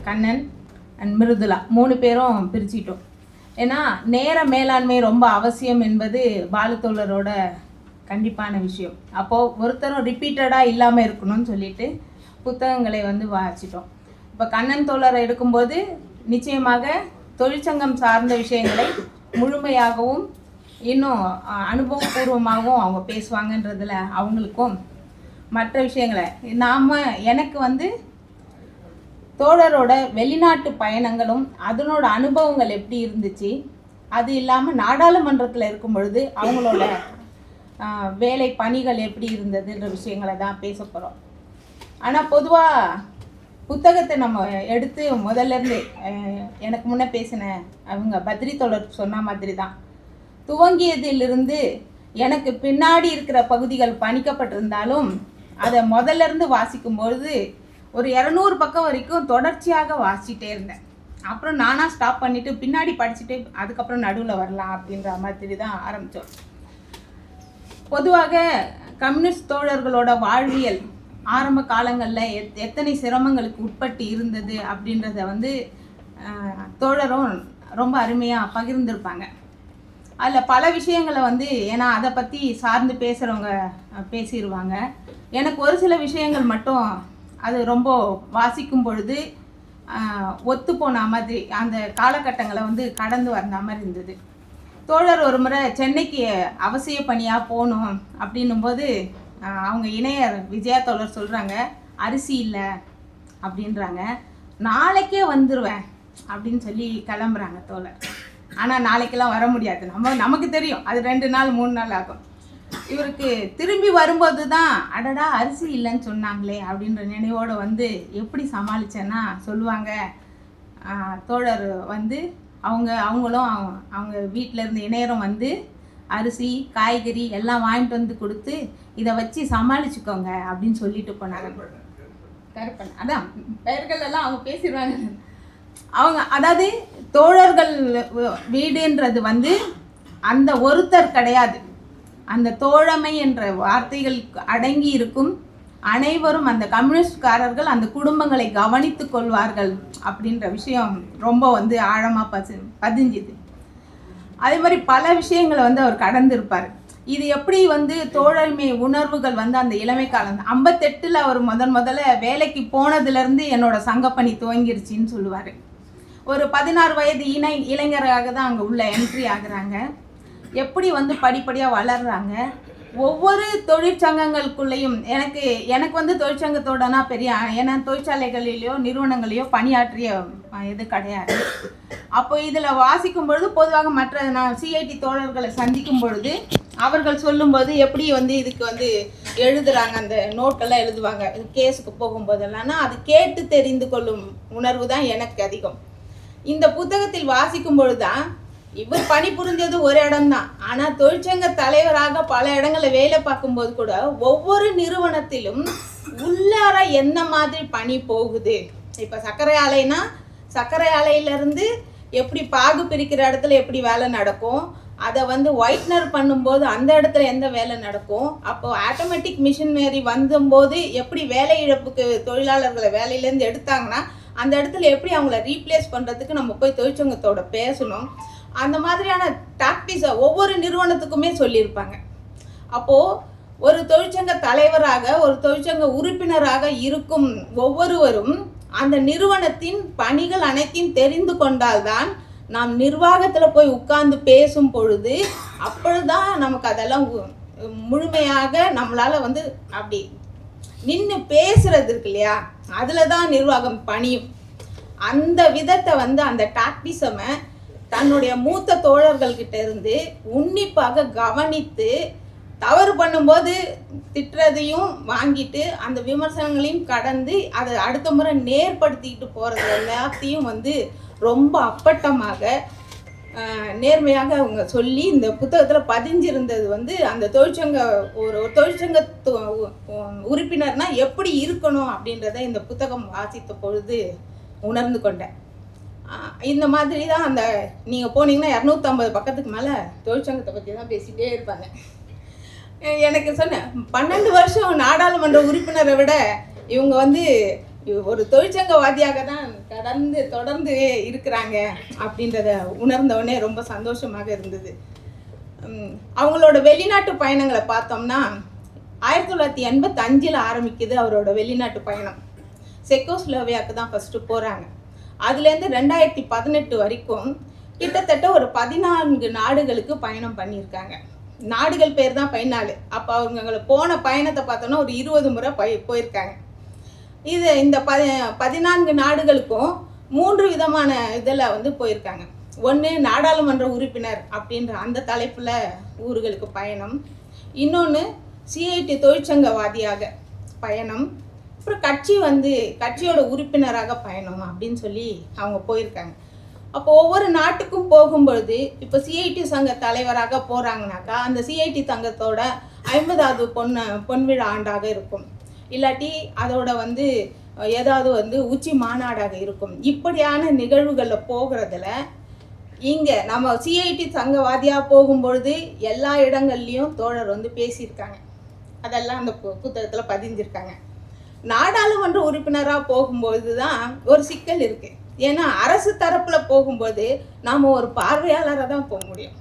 Kannan and Mridula 3 பேரும் பிரிச்சுட்டோம். ஏன்னா நேர மேலாண்மை ரொம்ப அவசியம் என்பது பாலுத்தோழரோட கண்டிப்பான விஷயம். அப்போது ஒருத்தரும் ரிப்பீட்டடாக இல்லாமல் இருக்கணும்னு சொல்லிட்டு புத்தகங்களை வாசிச்சிட்டோம். இப்போ கண்ணன் தோழரை எடுக்கும்போது நிச்சயமாக தொழிற்சங்கம் சார்ந்த விஷயங்களை முழுமையாகவும் இன்னும் அனுபவபூர்வமாகவும் அவங்க பேசுவாங்கன்றதில் அவங்களுக்கும் மற்ற விஷயங்களை எனக்கு தோழரோட வெளிநாட்டு பயணங்களும் அதனோட அனுபவங்கள் எப்படி இருந்துச்சு, அது இல்லாமல் நாடாளுமன்றத்தில் இருக்கும் பொழுது அவங்களோட வேலை பணிகள் எப்படி இருந்ததுன்ற விஷயங்களை தான் பேச போகிறோம். ஆனால் பொதுவாக புத்தகத்தை நம்ம எடுத்து முதல்லேருந்து எனக்கு முன்னே பேசின அவங்க பத்ரி தோழர் சொன்ன மாதிரி தான் துவங்கியதிலிருந்து எனக்கு பின்னாடி இருக்கிற பகுதிகள் பணிக்கப்பட்டிருந்தாலும் அதை முதல்லேருந்து வாசிக்கும்பொழுது ஒரு 200 பக்கம் வரைக்கும் தொடர்ச்சியாக வாசிச்சிட்டே இருந்தேன். அப்புறம் நானாக ஸ்டாப் பண்ணிவிட்டு பின்னாடி படிச்சுட்டு அதுக்கப்புறம் நடுவில் வரலாம் அப்படின்ற மாதிரி தான் ஆரம்பித்தோம். பொதுவாக கம்யூனிஸ்ட் தோழர்களோட வாழ்வியல் ஆரம்ப காலங்களில் எத்தனை சிரமங்களுக்கு உட்பட்டு இருந்தது அப்படின்றத தோழரும் ரொம்ப அருமையாக பகிர்ந்திருப்பாங்க. அதில் பல விஷயங்களை ஏன்னா அதை பற்றி சார்ந்து பேசுகிறவங்க பேசிடுவாங்க. எனக்கு ஒரு சில விஷயங்கள் மட்டும் அது ரொம்ப வாசிக்கும் பொழுது ஒத்து போன மாதிரி அந்த காலகட்டங்களை கடந்து வந்த மாதிரி இருந்தது. தோழர் ஒரு முறை சென்னைக்கு அவசிய பணியாக போகணும் அப்படின்னும்போது அவங்க இணையர் விஜயா தோழர் சொல்கிறாங்க, அரிசி இல்லை அப்படின்றாங்க. நாளைக்கே வந்துடுவேன் அப்படின்னு சொல்லி கிளம்புறாங்க தோழர். ஆனால் நாளைக்கெல்லாம் வர முடியாது, நமக்கு தெரியும் அது 2 நாள் 3 நாள் ஆகும். இவருக்கு திரும்பி வரும்போது தான் அடடா அரிசி இல்லைன்னு சொன்னாங்களே அப்படின்ற நினைவோடு எப்படி சமாளித்தேன்னா சொல்லுவாங்க, தோழர் அவங்களும் அவங்க வீட்டில் இருந்த இணையரும் அரிசி காய்கறி எல்லாம் வாங்கிட்டு கொடுத்து இதை வச்சு சமாளிச்சுக்கோங்க அப்படின்னு சொல்லிட்டு போனாங்க. கருப்பன் அதான் பெயர்கள் எல்லாம் அவங்க பேசிடுவாங்க. அவங்க அதாவது தோழர்கள் வீடுன்றது அந்த ஒருத்தர் கிடையாது, அந்த தோழமை என்ற வார்த்தைகள் அடங்கி இருக்கும் அனைவரும் அந்த கம்யூனிஸ்ட்காரர்கள் அந்த குடும்பங்களை கவனித்து கொள்வார்கள் அப்படின்ற விஷயம் ரொம்ப ஆழமாக பதிஞ்சுது. அதே மாதிரி பல விஷயங்களை அவர் கடந்திருப்பார். இது எப்படி தோழமை உணர்வுகள் அந்த இளமை காலம் 58 அவர் முதல்ல வேலைக்கு போனதுலேருந்து என்னோட சங்கப்பணி துவங்கிருச்சின்னு சொல்லுவார். ஒரு 16 வயது இளைஞராக தான் அங்கே உள்ள என்ட்ரி ஆகுறாங்க. எப்படி படிப்படியாக வளர்கிறாங்க. ஒவ்வொரு தொழிற்சங்கங்களுக்குள்ளேயும் எனக்கு தொழிற்சங்கத்தோடனா பெரிய ஏன்னா தொழிற்சாலைகளிலேயோ நிறுவனங்களையோ பணியாற்றிய இது கிடையாது. அப்போ இதில் வாசிக்கும் பொழுது பொதுவாக மற்ற நான் சிஐடி தோழர்களை சந்திக்கும் பொழுது அவர்கள் சொல்லும்போது எப்படி இதுக்கு எழுதுகிறாங்க, அந்த நோட்டெல்லாம் எழுதுவாங்க கேஸுக்கு போகும்போதெல்லாம் அது கேட்டு தெரிந்து கொள்ளும் உணர்வு தான் எனக்கு அதிகம். இந்த புத்தகத்தில் வாசிக்கும் பொழுது தான் இவர் பணிபுரிஞ்சது ஒரு இடம்தான், ஆனால் தொழிற்சங்க தலைவராக பல இடங்களில் வேலை பார்க்கும்போது கூட ஒவ்வொரு நிறுவனத்திலும் உள்ளார என்ன மாதிரி பணி போகுது. இப்போ சர்க்கரை ஆலைனா சர்க்கரை ஆலையிலேருந்து எப்படி பாகு பிரிக்கிற இடத்துல எப்படி வேலை நடக்கும், அதை ஒயிட்னர் பண்ணும்போது அந்த இடத்துல எந்த வேலை நடக்கும், அப்போது ஆட்டோமேட்டிக் மிஷினரி வந்தபோது எப்படி வேலை இழப்புக்கு தொழிலாளர்களை வேலையிலேருந்து எடுத்தாங்கன்னா அந்த இடத்துல எப்படி அவங்கள ரீப்ளேஸ் பண்ணுறதுக்கு நம்ம போய் தொழிற்சங்கத்தோட பேசணும். அந்த மாதிரியான டாக்டிக்ஸை ஒவ்வொரு நிறுவனத்துக்குமே சொல்லியிருப்பாங்க. அப்போது ஒரு தொழிற்சங்க தலைவராக ஒரு தொழிற்சங்க உறுப்பினராக இருக்கும் ஒவ்வொருவரும் அந்த நிறுவனத்தின் பணிகள் அனைத்தையும் தெரிந்து கொண்டால்தான் நாம் நிர்வாகத்தில் போய் உட்கார்ந்து பேசும் பொழுது அப்பொழுதுதான் நமக்கு அதெல்லாம் முழுமையாக நம்மளால் அப்படி நின்று பேசுறது இருக்கு இல்லையா, அதில் தான் நிர்வாகம் பணியும். அந்த விதத்தை அந்த டாக்டிசமை தன்னுடைய மூத்த தோழர்கள்கிட்ட இருந்து உன்னிப்பாக கவனித்து தவறு பண்ணும்போது திட்டுறதையும் வாங்கிட்டு அந்த விமர்சனங்களையும் கடந்து அதை அடுத்த முறை நேர்படுத்திக்கிட்டு போகிறது எல்லாத்தையும் ரொம்ப அப்பட்டமாக நேர்மையாக அவங்க சொல்லி இந்த புத்தகத்தில் பதிஞ்சிருந்தது அந்த தொழிற்சங்க ஒரு தொழிற்சங்க உறுப்பினர்னா எப்படி இருக்கணும் அப்படின்றத இந்த புத்தகம் வாசித்த பொழுது உணர்ந்து கொண்டேன். இந்த மாதிரி தான் அந்த நீங்கள் போனீங்கன்னா 250 பக்கத்துக்கு மேலே தொழிற்சங்கத்தை பற்றி தான் பேசிகிட்டே இருப்பாங்க. எனக்கு சொன்னேன் 12 வருஷம் நாடாளுமன்ற உறுப்பினரை விட இவங்க ஒரு தொழிற்சங்கவாதியாக தான் தொடர்ந்து இருக்கிறாங்க அப்படின்றத உணர்ந்தவொடனே ரொம்ப சந்தோஷமாக இருந்தது. அவங்களோட வெளிநாட்டு பயணங்களை பார்த்தோம்னா 1985 ஆரம்பிக்குது அவரோட வெளிநாட்டு பயணம். செக்கோஸ்லோவியாவுக்கு தான் ஃபஸ்ட்டு போகிறாங்க. அதுலேருந்து 2018 வரைக்கும் கிட்டத்தட்ட ஒரு 14 நாடுகளுக்கு பயணம் பண்ணியிருக்காங்க. நாடுகள் பேர் தான் 14. அப்போ அவங்களை போன பயணத்தை பார்த்தோன்னா ஒரு 20 முறை போயிருக்காங்க. இந்த 14 நாடுகளுக்கும் 3 விதமான இதில் வந்து போயிருக்காங்க. ஒன்று நாடாளுமன்ற உறுப்பினர் அப்படின்ற அந்த தலைப்பில் ஊர்களுக்கு பயணம், இன்னொன்று சிஐடி தொழிற்சங்கவாதியாக பயணம், அப்புறம் கட்சியோட உறுப்பினராக பயணம் அப்படின்னு சொல்லி அவங்க போயிருக்காங்க. அப்போ ஒவ்வொரு நாட்டுக்கும் போகும்பொழுது இப்போ சிஐடி சங்க தலைவராக போகிறாங்கனாக்கா அந்த சிஐடி சங்கத்தோட 50வது பொன்விழா ஆண்டாக இருக்கும், இல்லாட்டி அதோட வந்து ஏதாவது வந்து உச்சி மாநாடாக இருக்கும். இப்படியான நிகழ்வுகளில் போகிறதுல இங்கே நம்ம சிஐடி சங்கவாதியாக போகும்பொழுது எல்லா இடங்கள்லையும் தோழர் வந்து பேசியிருக்காங்க. அதெல்லாம் அந்த புத்தகத்தில் பதிஞ்சிருக்காங்க. நாடாளுமன்ற உறுப்பினராக போகும்போது தான் ஒரு சிக்கல் இருக்குது. ஏன்னா அரசு தரப்பில் போகும்போது நாம் ஒரு பார்வையாளராக தான் போக முடியும்.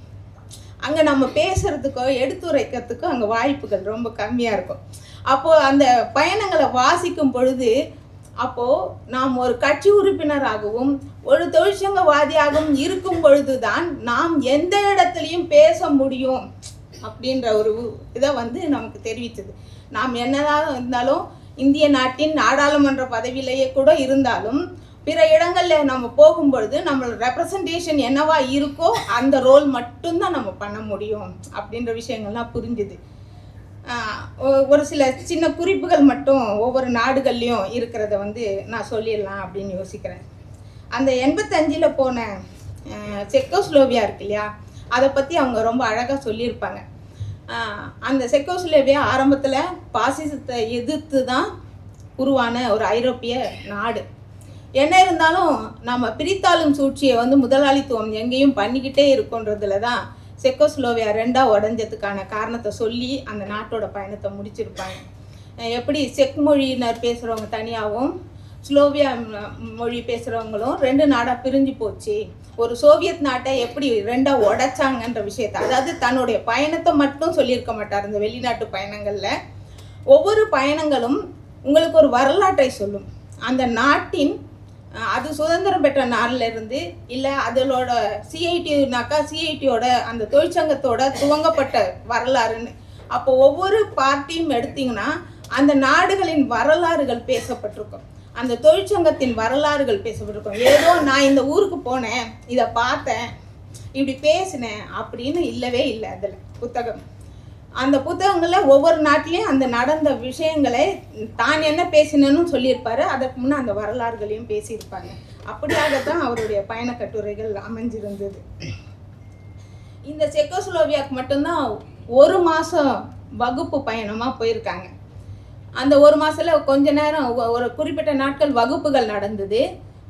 அங்கே நம்ம பேசுகிறதுக்கோ எடுத்துரைக்கிறதுக்கோ அங்கே வாய்ப்புகள் ரொம்ப கம்மியாக இருக்கும். அப்போது அந்த பயணங்களை வாசிக்கும் பொழுது அப்போது நாம் ஒரு கட்சி உறுப்பினராகவும் ஒரு தொழிற்சங்கவாதியாகவும் இருக்கும் பொழுது தான் நாம் எந்த இடத்துலையும் பேச முடியும் அப்படின்ற ஒரு இதை வந்து நமக்கு தெரிவித்தது. நாம் என்னதான் இருந்தாலும் இந்திய நாட்டின் நாடாளுமன்ற பதவியிலேயே கூட இருந்தாலும் பிற இடங்களில் நம்ம போகும்பொழுது நம்மளோட ரெப்ரசன்டேஷன் என்னவா இருக்கோ அந்த ரோல் மட்டும்தான் நம்ம பண்ண முடியும் அப்படின்ற விஷயங்கள்லாம் புரிஞ்சுது. ஒரு சில சின்ன குறிப்புகள் மட்டும் ஒவ்வொரு நாடுகள்லையும் இருக்கிறத வந்து நான் சொல்லிடலாம் அப்படின்னு யோசிக்கிறேன். அந்த 85 போன செக்கோஸ்லோவியா இருக்கு இல்லையா, அதை பற்றி அவங்க ரொம்ப அழகாக சொல்லியிருப்பாங்க. அந்த செக்கோஸ்லோவியா ஆரம்பத்தில் பாசிசத்தை எதிர்த்து தான் உருவான ஒரு ஐரோப்பிய நாடு. என்ன இருந்தாலும் நம்ம பிரித்தாளும் சூழ்ச்சியை வந்து முதலாளித்துவம் எங்கேயும் பண்ணிக்கிட்டே இருக்குன்றதுல தான் செக்கோஸ்லோவியா 2ஆக உடஞ்சதுக்கான காரணத்தை சொல்லி அந்த நாட்டோட பயணத்தை முடிச்சிருப்பாங்க. எப்படி செக் மொழியினர் பேசுகிறவங்க தனியாகவும் ஸ்லோவியா மொழி பேசுகிறவங்களும் 2 நாடாக பிரிஞ்சு போச்சு, ஒரு சோவியத் நாட்டை எப்படி 2ஆக உடைச்சாங்கன்ற விஷயத்தை, அதாவது தன்னுடைய பயணத்தை மட்டும் சொல்லியிருக்க மாட்டார். இந்த வெளிநாட்டு பயணங்களில் ஒவ்வொரு பயணங்களும் உங்களுக்கு ஒரு வரலாற்றை சொல்லும். அந்த நாட்டின் அது சுதந்திரம் பெற்ற நாளிலிருந்து இல்லை அதோட சிஐடினாக்கா சிஐடியோட அந்த தொழிற்சங்கத்தோட துவங்கப்பட்ட வரலாறுன்னு, அப்போ ஒவ்வொரு பார்ட்டியும் எடுத்திங்கன்னா அந்த நாடுகளின் வரலாறுகள் பேசப்பட்டிருக்கும், அந்த தொழிற்சங்கத்தின் வரலாறுகள் பேசப்பட்டிருக்கும். ஏதோ நான் இந்த ஊருக்கு போனேன், இதை பார்த்தேன், இப்படி பேசினேன் அப்படின்னு இல்லவே இல்லை. அதில் புத்தகம், அந்த புத்தகங்களில் ஒவ்வொரு நாட்டிலையும் அந்த நடந்த விஷயங்களை தான் என்ன பேசினேன்னு சொல்லியிருப்பாரு, அதற்கு முன்னே அந்த வரலாறுகளையும் பேசியிருப்பாங்க. அப்படியாகத்தான் அவருடைய பயண கட்டுரைகள் அமைஞ்சிருந்தது. இந்த செக்கோஸ்லோவியாவுக்கு மட்டும்தான் 1 மாதம் வகுப்பு பயணமாக போயிருக்காங்க. அந்த 1 மாதத்தில் கொஞ்ச நேரம் ஒரு குறிப்பிட்ட நாட்கள் வகுப்புகள் நடந்தது.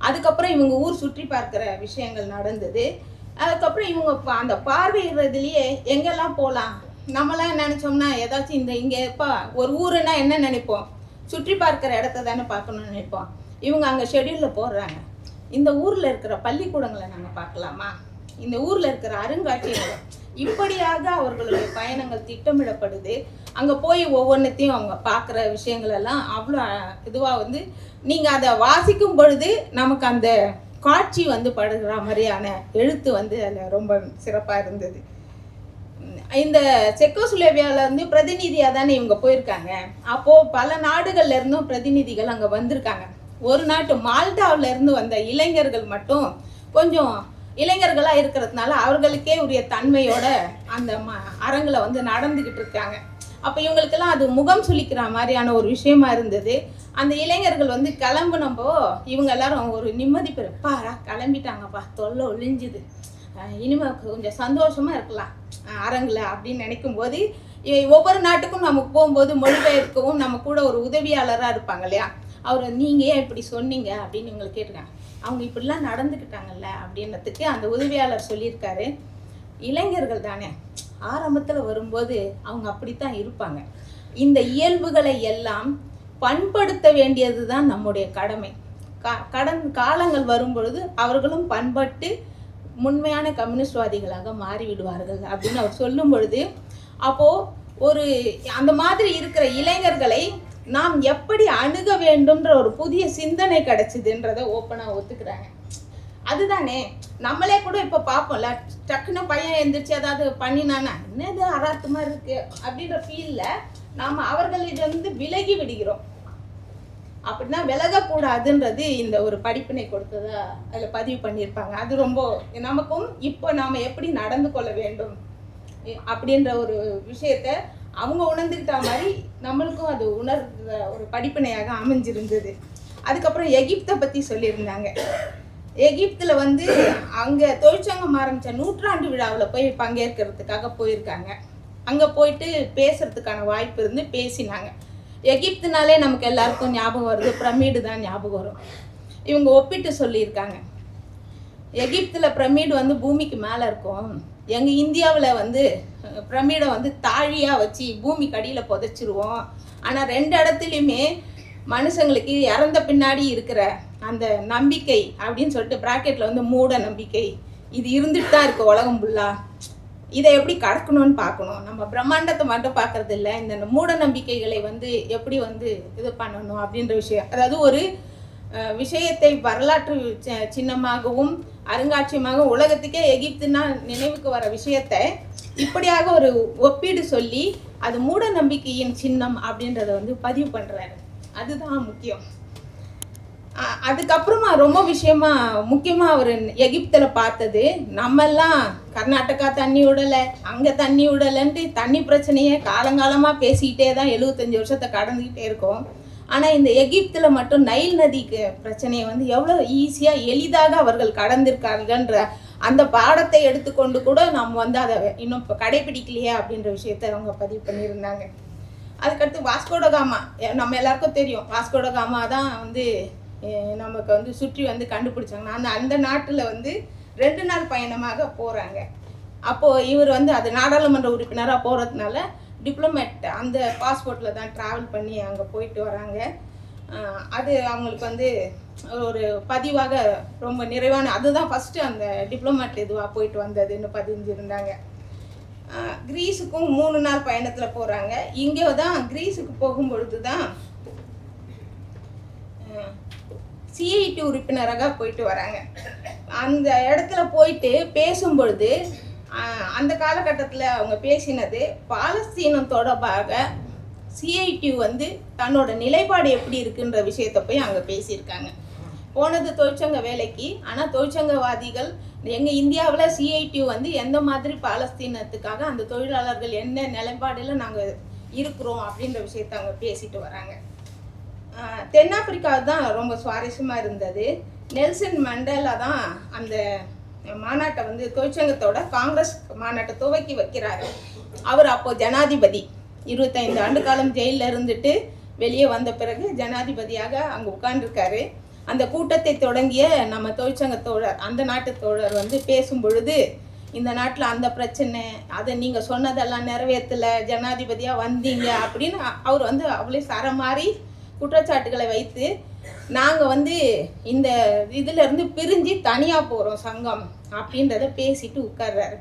அதுக்கப்புறம் இவங்க ஊர் சுற்றி பார்க்குற விஷயங்கள் நடந்தது. அதுக்கப்புறம் இவங்க அந்த பார்வையிடுறதுலேயே எங்கெல்லாம் போகலாம், நம்மளாம் நினச்சோம்னா ஏதாச்சும் இங்கே இப்போ ஒரு ஊருன்னா என்ன நினைப்போம், சுற்றி பார்க்குற இடத்த தானே பார்க்கணும்னு நினைப்போம். இவங்க அங்கே ஷெட்யூலில் போடுறாங்க, இந்த ஊரில் இருக்கிற பள்ளிக்கூடங்களை நாங்கள் பார்க்கலாமா, இந்த ஊரில் இருக்கிற அருங்காட்சியகம், இப்படியாக அவர்களுடைய பயணங்கள் திட்டமிடப்படுது. அங்கே போய் ஒவ்வொன்றத்தையும் அவங்க பார்க்குற விஷயங்கள் எல்லாம் அவ்வளோ இதுவாக வந்து நீங்கள் அதை வாசிக்கும் பொழுது நமக்கு அந்த காட்சி வந்து படுகிற மாதிரியான எழுத்து வந்து அதில் ரொம்ப சிறப்பாக இருந்தது. இந்த செக்கோஸ்லோவியாவிலேருந்து பிரதிநிதியாக தானே இவங்க போயிருக்காங்க. அப்போது பல நாடுகள்ல இருந்தும் பிரதிநிதிகள் அங்கே வந்திருக்காங்க. ஒரு நாட்டு மால்டாவிலேருந்து வந்த இளைஞர்கள் மட்டும் கொஞ்சம் இளைஞர்களாக இருக்கிறதுனால அவர்களுக்கே உரிய தன்மையோட அந்த அரங்கில் வந்து நடந்துக்கிட்டு இருக்காங்க. அப்போ இவங்களுக்கெல்லாம் அது முகம் சுளிக்கிற மாதிரியான ஒரு விஷயமா இருந்தது. அந்த இளைஞர்கள் வந்து கிளம்புனப்போ இவங்க எல்லாரும் ஒரு நிம்மதி பெறப்பாரா கிளம்பிட்டாங்கப்பா, தொல்லை ஒழிஞ்சுது, இனிமேல் கொஞ்சம் சந்தோஷமாக இருக்கலாம் அரங்கில் அப்படின்னு நினைக்கும் போது, ஒவ்வொரு நாட்டுக்கும் நமக்கு போகும்போது மொழிபெயர்க்கவும் நம்ம கூட ஒரு உதவியாளராக இருப்பாங்க இல்லையா, அவர் நீங்கள் ஏன் இப்படி சொன்னீங்க அப்படின்னு இவங்களை கேட்டிருக்காங்க. அவங்க இப்படிலாம் நடந்துக்கிட்டாங்கல்ல அப்படின்றதுக்கு அந்த உதவியாளர் சொல்லியிருக்காரு, இளைஞர்கள் தானே ஆரம்பத்தில் வரும்போது அவங்க அப்படித்தான் இருப்பாங்க, இந்த இயல்புகளை எல்லாம் பண்படுத்த வேண்டியது தான் நம்முடைய கடமை. காலங்கள் வரும் பொழுது அவர்களும் பண்பட்டு உண்மையான கம்யூனிஸ்ட்வாதிகளாக மாறிவிடுவார்கள் அப்படின்னு அவர் சொல்லும் பொழுது, அப்போது ஒரு அந்த மாதிரி இருக்கிற இளைஞர்களை நாம் எப்படி அணுக வேண்டும்ன்ற ஒரு புதிய சிந்தனை கிடைச்சிதுன்றதை ஓப்பனாக ஒத்துக்கிறாங்க. அதுதானே நம்மளே கூட இப்போ பார்ப்போம்ல, டக்குன்னு பையன் எழுந்திரிச்சு ஏதாவது பண்ணினானா என்னது அராத்து மாதிரி இருக்கு அப்படின்ற ஃபீலில் நாம் அவர்களிடமிருந்து விலகி விடுகிறோம். அப்படின்னா விலகக்கூடாதுன்றது இந்த ஒரு படிப்பினை கொடுத்ததா அதில் பதிவு பண்ணியிருப்பாங்க. அது ரொம்ப நமக்கும் இப்போ நாம் எப்படி நடந்து கொள்ள வேண்டும் அப்படின்ற ஒரு விஷயத்த அவங்க உணர்ந்துக்கிட்ட மாதிரி நம்மளுக்கும் அது உணர்ந்த ஒரு படிப்பினையாக அமைஞ்சிருந்தது. அதுக்கப்புறம் எகிப்தை பற்றி சொல்லியிருந்தாங்க. எகிப்தில் அங்கே தொழிற்சங்கம் ஆரம்பித்த 100ஆண்டு விழாவில் போய் பங்கேற்கிறதுக்காக போயிருக்காங்க. அங்கே போயிட்டு பேசுகிறதுக்கான வாய்ப்பு இருந்து பேசினாங்க. எகிப்துனாலே நமக்கு எல்லாருக்கும் ஞாபகம் வருது, பிரமிடு தான் ஞாபகம் வரும். இவங்க ஒப்பிட்டு சொல்லியிருக்காங்க, எகிப்தில் பிரமிடு பூமிக்கு மேலே இருக்கும், எங்கள் இந்தியாவில் பிரமிடை தாழியாக வச்சு பூமிக்கு அடியில் புதைச்சிருவோம். ஆனால் 2 இடத்துலையுமே மனுஷங்களுக்கு இறந்த பின்னாடி இருக்கிற அந்த நம்பிக்கை அப்படின்னு சொல்லிட்டு ப்ராக்கெட்டில் மூட நம்பிக்கை இது இருந்துட்டு தான் இருக்குது உலகம் ஃபுல்லாக. இதை எப்படி கடக்கணும்னு பார்க்கணும். நம்ம பிரம்மாண்டத்தை மட்டும் பார்க்கறது இல்லை, இந்த மூட நம்பிக்கைகளை எப்படி இது பண்ணணும் அப்படின்ற விஷயம். அதாவது ஒரு விஷயத்தை வரலாற்று சின்னமாகவும் அருங்காட்சியமாக உலகத்துக்கே எகிப்துன்னா நினைவுக்கு வர விஷயத்தை இப்படியாக ஒரு ஒப்பீடு சொல்லி அது மூட நம்பிக்கையின் சின்னம் அப்படின்றத பதிவு பண்ணுறாரு. அதுதான் முக்கியம். அதுக்கப்புறமா ரொம்ப முக்கியமாக அவர் எகிப்தில் பார்த்தது, நம்மெல்லாம் கர்நாடகா தண்ணி விடலை, அங்கே தண்ணி விடலைன்ட்டு தண்ணி பிரச்சனையே காலங்காலமாக பேசிக்கிட்டே தான் 75 வருஷத்தை கடந்துக்கிட்டே இருக்கோம். ஆனால் இந்த எகிப்தில் மட்டும் நைல் நதிக்கு பிரச்சனையை எவ்வளோ ஈஸியாக எளிதாக அவர்கள் கடந்திருக்காங்கன்ற அந்த பாடத்தை எடுத்துக்கொண்டு கூட நம்ம அதை இன்னும் இப்போ கடைபிடிக்கலையே அப்படின்ற விஷயத்தை அவங்க பதிவு பண்ணியிருந்தாங்க. அதுக்கடுத்து வாஸ்கோடகாமா, நம்ம எல்லாருக்கும் தெரியும், வாஸ்கோடகாமா தான் நமக்கு சுற்றி கண்டுபிடிச்சாங்க. அந்த நாட்டில் 2 நாள் பயணமாக போகிறாங்க. அப்போது இவர் அது நாடாளுமன்ற உறுப்பினராக போகிறதுனால டிப்ளமேட் அந்த பாஸ்போர்ட்டில் தான் ட்ராவல் பண்ணி அங்கே போயிட்டு வராங்க. அது அவங்களுக்கு ஒரு பதிவாக ரொம்ப நிறைவான, அதுதான் ஃபஸ்ட்டு அந்த டிப்ளமேட் இதுவாக போயிட்டு வந்ததுன்னு பதிஞ்சிருந்தாங்க. கிரீஸுக்கும் 3 நாள் பயணத்தில் போகிறாங்க. இங்கே தான் கிரீஸுக்கு போகும்பொழுது தான் சிஐடி உறுப்பினராக போயிட்டு வராங்க. அந்த இடத்துல போயிட்டு பேசும்பொழுது அந்த காலகட்டத்தில் அவங்க பேசினது பாலஸ்தீனம் தொடர்பாக சிஐடி தன்னோட நிலைப்பாடு எப்படி இருக்குன்ற விஷயத்தை போய் அங்கே பேசியிருக்காங்க. போனது தொழிற்சங்க வேலைக்கு, ஆனால் தொழிற்சங்கவாதிகள் எங்கள் இந்தியாவில் சிஐடி எந்த மாதிரி பாலஸ்தீனத்துக்காக அந்த தொழிலாளர்கள் என்ன நிலைப்பாடில் நாங்கள் இருக்கிறோம் அப்படின்ற விஷயத்தை அவங்க பேசிட்டு வராங்க. தென்னாப்பிரிக்கா தான் ரொம்ப சுவாரஸ்யமாக இருந்தது. நெல்சன் மண்டேலா தான் அந்த மாநாட்டை தொழிற்சங்கத்தோட காங்கிரஸ் மாநாட்டை துவக்கி வைக்கிறாரு. அவர் அப்போது ஜனாதிபதி, 25 ஆண்டு காலம் ஜெயிலில் இருந்துட்டு வெளியே வந்த பிறகு ஜனாதிபதியாக அங்கே உட்கார்ந்துருக்காரு. அந்த கூட்டத்தை தொடங்கிய நம்ம தொழிற்சங்க தோழர், அந்த நாட்டு தோழர் பேசும் பொழுது, இந்த நாட்டில் அந்த பிரச்சனை, அதை நீங்கள் சொன்னதெல்லாம் நிறைவேற்றலை, ஜனாதிபதியாக வந்தீங்க அப்படின்னு அவர் அவளே சரமாரி குற்றச்சாட்டுகளை வைத்து நாங்கள் இந்த இதிலேருந்து பிரிஞ்சு தனியாக போகிறோம் சங்கம் அப்படின்றத பேசிட்டு உட்கார்றாரு.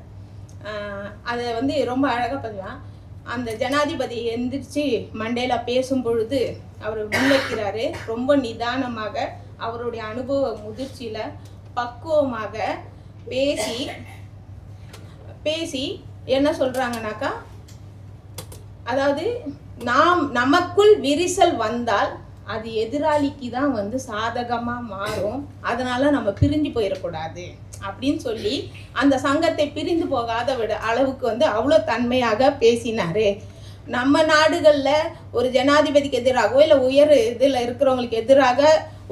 அதை ரொம்ப அழகாக பண்ணுவான். அந்த ஜனாதிபதி எந்திரிச்சு மண்டேலா பேசும் பொழுது அவர் முன்வைக்கிறாரு. ரொம்ப நிதானமாக அவருடைய அனுபவ முதிர்ச்சியில் பக்குவமாக பேசி என்ன சொல்கிறாங்கனாக்கா, அதாவது நமக்குள் விரிசல் வந்தால் அது எதிராளிக்கு தான் சாதகமாக மாறும், அதனால நம்ம பிரிஞ்சு போயிடக்கூடாது அப்படின்னு சொல்லி அந்த சங்கத்தை பிரிந்து போகாத அளவுக்கு அவ்வளோ தன்மையாக பேசினார். நம்ம நாடுகளில் ஒரு ஜனாதிபதிக்கு எதிராகவோ இல்லை உயர் இதில் இருக்கிறவங்களுக்கு எதிராக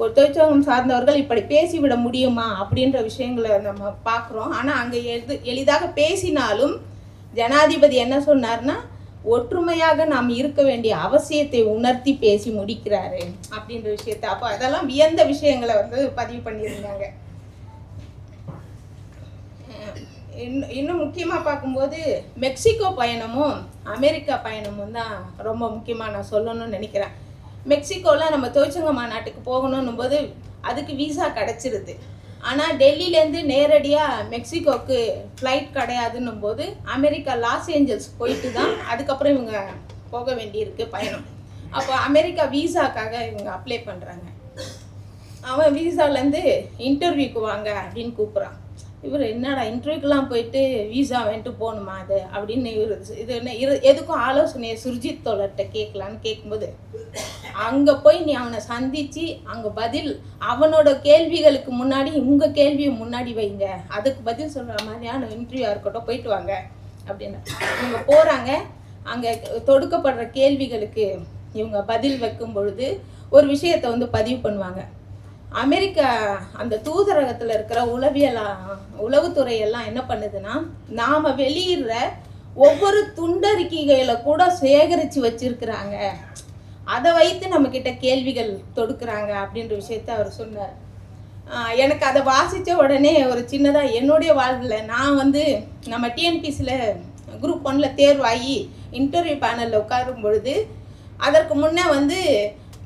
ஒரு தொழிற்சங்கம் சார்ந்தவர்கள் இப்படி பேசிவிட முடியுமா அப்படின்ற விஷயங்களை நம்ம பார்க்குறோம். ஆனால் அங்கே எளிதாக பேசினாலும் ஜனாதிபதி என்ன சொன்னார்னா, ஒற்றுமையாக நாம் இருக்க வேண்டிய அவசியத்தை உணர்த்தி பேசி முடிக்கிறாரு அப்படின்ற விஷயத்தை. அப்போ அதெல்லாம் வியந்த விஷயங்களை பதிவு பண்ணியிருந்தாங்க. இன்னும் முக்கியமாக பார்க்கும்போது மெக்சிகோ பயணமும் அமெரிக்கா பயணமும் தான் ரொம்ப முக்கியமாக நான் சொல்லணும்னு நினைக்கிறேன். மெக்சிகோவில் நம்ம தொழிற்சங்க மாநாட்டுக்கு போகணும் போது அதுக்கு விசா கிடச்சிருது. ஆனால் டெல்லியிலேருந்து நேரடியாக மெக்சிகோவுக்கு ஃப்ளைட் கிடையாதுன்னும் போது அமெரிக்கா லாஸ் ஏஞ்சல்ஸ் போயிட்டு தான் அதுக்கப்புறம் இவங்க போக வேண்டியிருக்கு பயணம். அப்போ அமெரிக்கா விசாக்காக இவங்க அப்ளை பண்ணுறாங்க. அவன் விசாலேருந்து இன்டர்வியூக்கு வாங்க அப்படின்னு கூப்பிட்றான். இவர் என்னடா இன்டர்வியூக்கெலாம் போயிட்டு விசா வந்துட்டு போகணுமா அது அப்படின்னு இவர் இது என்ன எதுக்கும் ஆலோசனையை சுர்ஜித் தோழர்கிட்ட கேட்கலான்னு கேட்கும்போது, அங்கே போய் நீ அவனை சந்தித்து அங்கே பதில் அவனோட கேள்விகளுக்கு முன்னாடி உங்கள் கேள்வியை முன்னாடி வைங்க, அதுக்கு பதில் சொல்கிற மாதிரியான இன்டர்வியூவாக இருக்கட்டும், போயிட்டு வாங்க அப்படின்னு. இவங்க போகிறாங்க. அங்கே தொடுக்கப்படுற கேள்விகளுக்கு இவங்க பதில் வைக்கும் பொழுது ஒரு விஷயத்தை வந்து பதிவு பண்ணுவாங்க. அமெரிக்கா அந்த தூதரகத்தில் இருக்கிற உளவுத்துறையெல்லாம் என்ன பண்ணுதுன்னா, நாம் வெளியிடுற ஒவ்வொரு துண்டறிக்கைகளை கூட சேகரித்து வச்சிருக்கிறாங்க, அதை வைத்து நம்மக்கிட்ட கேள்விகள் தொடுக்கிறாங்க அப்படின்ற விஷயத்த அவர் சொன்னார். எனக்கு அதை வாசித்த உடனே ஒரு சின்னதாக என்னுடைய வாழ்வில் நான் வந்து நம்ம டிஎன்பிசியில் குரூப் 1 தேர்வாகி இன்டர்வியூ பேனலில் உட்காரும் பொழுது அதற்கு முன்னே வந்து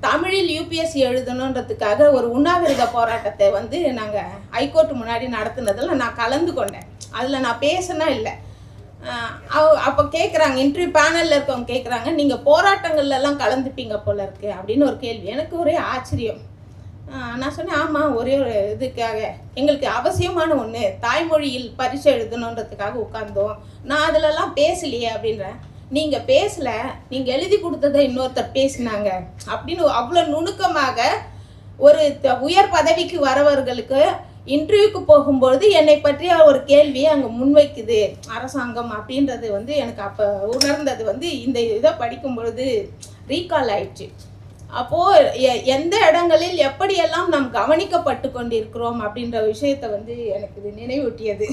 தமிழில் யூபிஎஸ்சி எழுதணுன்றதுக்காக ஒரு உண்ணாவிரத போராட்டத்தை வந்து நாங்கள் ஹைகோர்ட் முன்னாடி நடத்துனதில் நான் கலந்து கொண்டேன். அதில் நான் பேசினா இல்லை. அப்போ கேட்குறாங்க, இன்டர்வியூ பேனலில் இருக்கவங்க கேட்குறாங்க, நீங்கள் போராட்டங்கள்லாம் கலந்துப்பீங்க போல இருக்கு அப்படின்னு ஒரு கேள்வி. எனக்கு ஒரே ஆச்சரியம். நான் சொன்னேன், ஆமாம், ஒரே ஒரு இதுக்காக எங்களுக்கு அவசியமான ஒன்று தாய்மொழியில் பரீட்சை எழுதணுன்றதுக்காக உட்கார்ந்தோம், நான் அதிலெல்லாம் பேசலையே அப்படின்றேன். நீங்கள் பேசலை, நீங்கள் எழுதி கொடுத்ததை இன்னொருத்தர் பேசினாங்க அப்படின்னு அவ்வளோ நுணுக்கமாக ஒரு உயர் பதவிக்கு வரவர்களுக்கு இன்டர்வியூக்கு போகும்பொழுது என்னை பற்றிய ஒரு கேள்வியை அங்கே முன்வைக்குது அரசாங்கம் அப்படின்றது வந்து எனக்கு அப்போ உணர்ந்தது வந்து இந்த இதை படிக்கும் பொழுது ரீகால் ஆயிடுச்சு. அப்போது எந்த இடங்களில் எப்படியெல்லாம் நாம் கவனிக்கப்பட்டு கொண்டிருக்கிறோம் அப்படின்ற விஷயத்தை வந்து எனக்கு இது நினைவூட்டியது.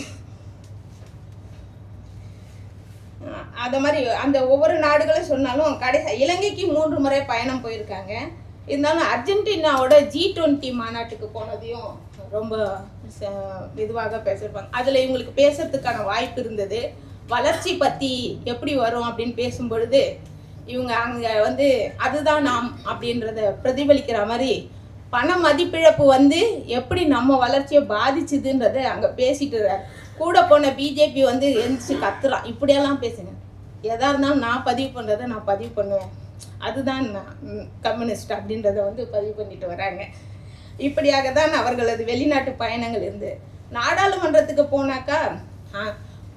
அதை மாதிரி அந்த ஒவ்வொரு நாடுகளும் சொன்னாலும் கடைசி இலங்கைக்கு 3 முறை பயணம் போயிருக்காங்க. இருந்தாலும் அர்ஜென்டினாவோட G20 மாநாட்டுக்கு போனதையும் ரொம்ப இதுவாக பேசியிருப்பாங்க. அதில் இவங்களுக்கு பேசுறதுக்கான வாய்ப்பு இருந்தது. வளர்ச்சி பற்றி எப்படி வரும் அப்படின்னு பேசும்பொழுது இவங்க அங்கே வந்து அதுதான் நாம் அப்படின்றத பிரதிபலிக்கிற மாதிரி பண மதிப்பிழப்பு வந்து எப்படி நம்ம வளர்ச்சியை பாதிச்சுதுன்றதை அங்கே பேசிட்டு கூட போன பிஜேபி வந்து எழுந்துச்சு கத்துறான், இப்படியெல்லாம் பேசுங்க, எதாக இருந்தாலும் நான் பதிவு பண்ணுறதை நான் பதிவு பண்ணுவேன், அதுதான் நான் கம்யூனிஸ்ட் அப்படின்றத வந்து பதிவு பண்ணிட்டு வராங்க. இப்படியாக தான் அவர்களது வெளிநாட்டு பயணங்கள் இருந்து நாடாளுமன்றத்துக்கு போனாக்கா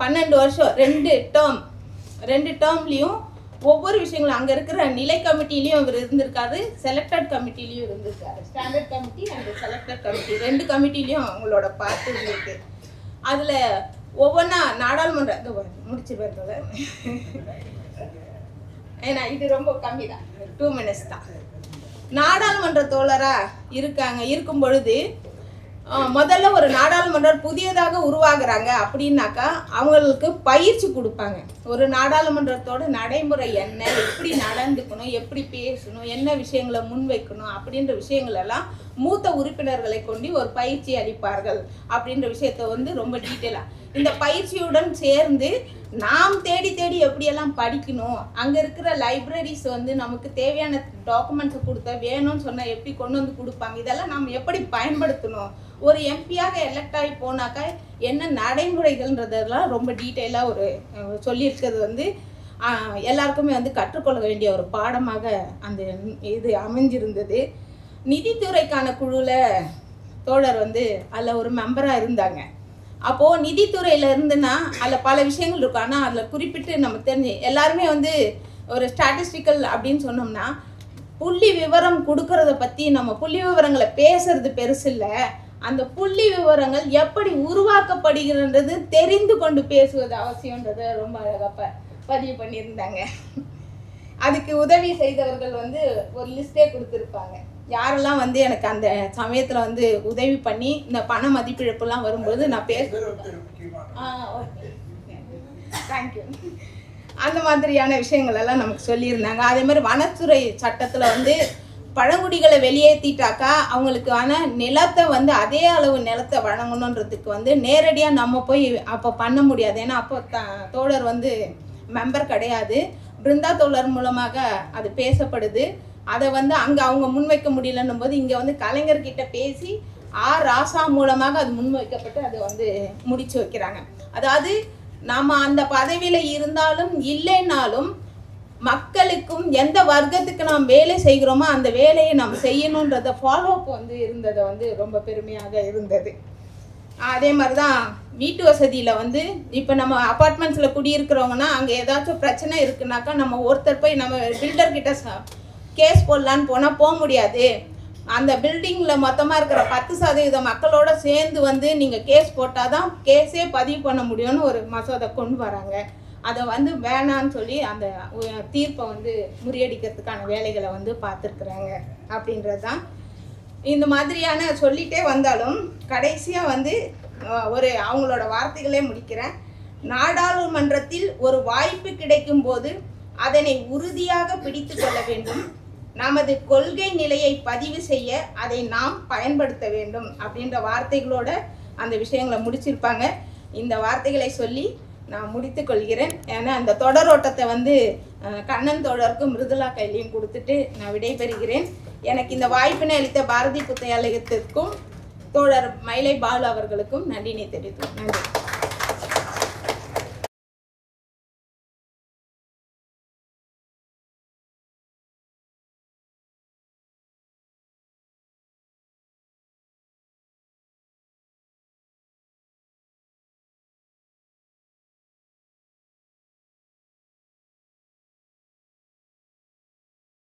12 வருஷம் 2 டேர்ம்லேயும் ஒவ்வொரு விஷயங்களும் அங்கே இருக்கிற நிலை கமிட்டிலையும் அவர் இருந்திருக்காரு, செலக்டட் கமிட்டிலையும் இருந்திருக்காரு. Standard committee and selected committee 2 கமிட்டிலையும் அவங்களோட பார்த்து இருந்திருக்கு. அதில் ஒவ்வொன்றா நாடாளுமன்ற முடிச்சிருவேன், ஏன்னா இது ரொம்ப கம்மி தான், 2 minutes தான். நாடாளுமன்ற தோழராக இருக்கும் பொழுது முதல்ல ஒரு நாடாளுமன்றம் புதியதாக உருவாகுறாங்க அப்படின்னாக்கா அவங்களுக்கு பயிற்சி கொடுப்பாங்க. ஒரு நாடாளுமன்றத்தோட நடைமுறை என்ன, எப்படி நடந்துக்கணும், எப்படி பேசணும், என்ன விஷயங்களை முன்வைக்கணும் அப்படின்ற விஷயங்களெல்லாம் மூத்த உறுப்பினர்களை கொண்டு ஒரு பயிற்சி அளிப்பார்கள் அப்படின்ற விஷயத்த வந்து ரொம்ப டீட்டெயிலாக இந்த பயிற்சியுடன் சேர்ந்து நாம் தேடி எப்படியெல்லாம் படிக்கணும், அங்கே இருக்கிற லைப்ரரிஸ் வந்து நமக்கு தேவையான டாக்குமெண்ட்ஸை கொடுத்தா வேணும்னு சொன்னால் எப்படி கொண்டு வந்து கொடுப்பாங்க, இதெல்லாம் நாம் எப்படி பயன்படுத்தணும், ஒரு எம்பியாக எலெக்ட் ஆகி போனாக்கா என்ன நடைமுறைகள்ன்றதெல்லாம் ரொம்ப டீட்டெயிலாக ஒரு சொல்லியிருக்கிறது வந்து எல்லாருக்குமே வந்து கற்றுக்கொள்ள வேண்டிய ஒரு பாடமாக அந்த இது அமைஞ்சிருந்தது. நிதித்துறைக்கான குழுவில் தோழர் வந்து அதில் ஒரு மெம்பராக இருந்தாங்க. அப்போது நிதித்துறையில் இருந்துன்னா அதில் பல விஷயங்கள் இருக்கும். ஆனால் அதில் குறிப்பிட்டு நம்ம தெரிஞ்சு எல்லாருமே வந்து ஒரு ஸ்டாட்டிஸ்டிக்கல் அப்படின்னு சொன்னோம்னா புள்ளி விவரம் கொடுக்கறத பற்றி நம்ம புள்ளி விவரங்களை பேசுறது பெருசு இல்லை, அந்த புள்ளி விவரங்கள் எப்படி உருவாக்கப்படுகிறது தெரிந்து கொண்டு பேசுவது அவசியன்றதை ரொம்ப அழகாக பதிவு பண்ணியிருந்தாங்க. அதுக்கு உதவி செய்தவர்கள் வந்து ஒரு லிஸ்டே கொடுத்துருப்பாங்க, யாரெல்லாம் வந்து எனக்கு அந்த சமயத்தில் வந்து உதவி பண்ணி இந்த பண மதிப்பிழப்புலாம் வரும்போது நான் பேசுகிறேன். தேங்க்யூ. அந்த மாதிரியான விஷயங்கள் எல்லாம் நமக்கு சொல்லியிருந்தாங்க. அதே மாதிரி வனத்துறை சட்டத்தில் வந்து பழங்குடிகளை வெளியேற்றிட்டாக்கா அவங்களுக்கான நிலத்தை வந்து அதே அளவு நிலத்தை வழங்கணுன்றதுக்கு வந்து நேரடியாக நம்ம போய் அப்போ பண்ண முடியாது. ஏன்னா அப்போ தோழர் வந்து மெம்பர் கிடையாது, பிருந்தா தோழர் மூலமாக அது பேசப்படுது. அதை வந்து அங்கே அவங்க முன்வைக்க முடியலன்னும் போது இங்கே வந்து கலைஞர்கிட்ட பேசி ராசா மூலமாக அது முன்வைக்கப்பட்டு அதை வந்து முடிச்சு வைக்கிறாங்க. அதாவது நாம் அந்த பதவியில் இருந்தாலும் இல்லைன்னாலும் மக்களுக்கும் எந்த வர்க்கத்துக்கு நாம் வேலை செய்கிறோமோ அந்த வேலையை நாம் செய்யணுன்றத ஃபாலோ அப் வந்து இருந்ததை வந்து ரொம்ப பெருமையாக இருந்தது. அதே மாதிரி தான் வீட்டு வசதியில் வந்து இப்போ நம்ம அப்பார்ட்மெண்ட்ஸில் குடியிருக்கிறவங்கன்னா அங்கே ஏதாச்சும் பிரச்சனை இருக்குனாக்கா நம்ம ஒருத்தர் போய் நம்ம பில்டர்கிட்ட கேஸ் போடலான்னு போனால் போக முடியாது. அந்த பில்டிங்கில் மொத்தமாக இருக்கிற 10% மக்களோட சேர்ந்து வந்து நீங்கள் கேஸ் போட்டால் தான் கேஸே பதிவு பண்ண முடியும்னு ஒரு மசோதை கொண்டு வராங்க. அதை வந்து வேணான்னு சொல்லி அந்த தீர்ப்பை வந்து முறியடிக்கிறதுக்கான வேலைகளை வந்து பார்த்துருக்குறாங்க அப்படின்றது தான். இந்த மாதிரியான சொல்லிகிட்டே வந்தாலும் கடைசியாக வந்து ஒரு அவங்களோட வார்த்தைகளே முடிக்கிறேன். நாடாளுமன்றத்தில் ஒரு வாய்ப்பு கிடைக்கும் போது அதனை உறுதியாக பிடித்து கொள்ள வேண்டும். நமது கொள்கை நிலையை பதிவு செய்ய அதை நாம் பயன்படுத்த வேண்டும் அப்படின்ற வார்த்தைகளோட அந்த விஷயங்களை முடிச்சிருப்பாங்க. இந்த வார்த்தைகளை சொல்லி நான் முடித்து கொள்கிறேன். ஏன்னா அந்த தொடரோட்டத்தை வந்து கண்ணன் தோழருக்கும் மிருதுளா கையிலையும் கொடுத்துட்டு நான் விடைபெறுகிறேன். எனக்கு இந்த வாய்ப்பினை அளித்த பாரதி புத்தகாலயத்திற்கும் தோழர் மயிலை பாலு அவர்களுக்கும் நன்றினை தெரிவித்துள்ளேன். நன்றி.